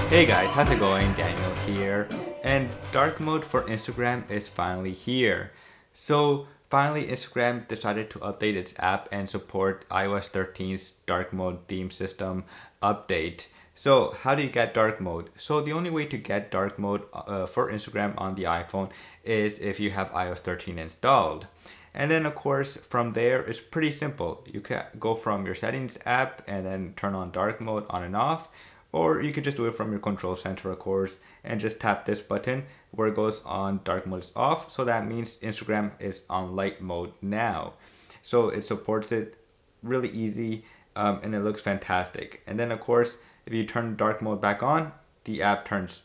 Hey guys, how's it going? Daniel here. And dark mode for Instagram is finally here. So finally Instagram decided to update its app and support iOS 13's dark mode theme system update. So how do you get dark mode? So the only way to get dark mode for Instagram on the iPhone is if you have iOS 13 installed. And then of course from there it's pretty simple. You can go from your settings app and then turn on dark mode on and off, or you could just do it from your control center of course and just tap this button where it goes on dark mode is off. So that means Instagram is on light mode now. So it supports it really easy, and it looks fantastic. And then of course if you turn dark mode back on, the app turns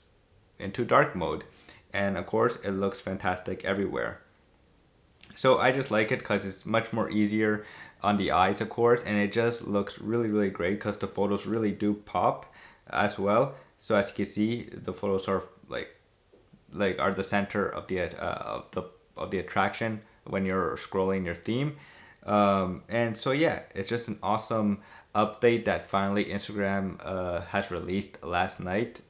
into dark mode, and of course it looks fantastic everywhere. So I just like it because it's much more easier on the eyes, of course, and it just looks really great because the photos really do pop as well. So as you can see, the photos are like are the center of the attraction when you're scrolling your theme. And so yeah, it's just an awesome update that finally Instagram has released last night.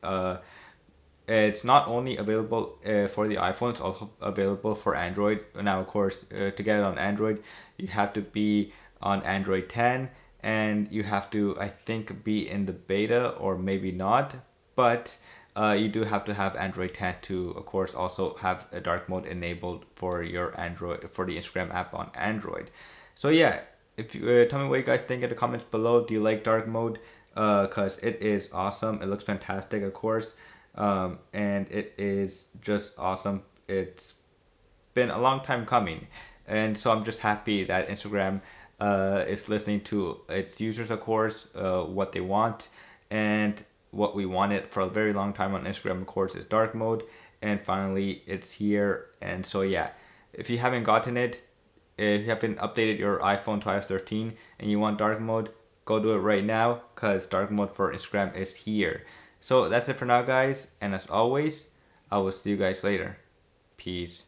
It's not only available for the iPhone, it's also available for Android. Now, of course, to get it on Android, you have to be on Android 10, and you have to, I think, be in the beta or maybe not. But you do have to have Android 10 to, of course, also have a dark mode enabled for your Android, for the Instagram app on Android. So yeah, if you tell me what you guys think in the comments below. Do you like dark mode? Cause it is awesome. It looks fantastic, of course, and it is just awesome. It's been a long time coming, and so I'm just happy that Instagram is listening to its users, of course, what they want, and what we wanted for a very long time on Instagram, of course, is dark mode, and finally it's here. And so yeah, if you haven't gotten it, if you haven't updated your iPhone to iOS 13 and you want dark mode, go do it right now because dark mode for Instagram is here. So that's it for now, guys, and as always, I will see you guys later. Peace.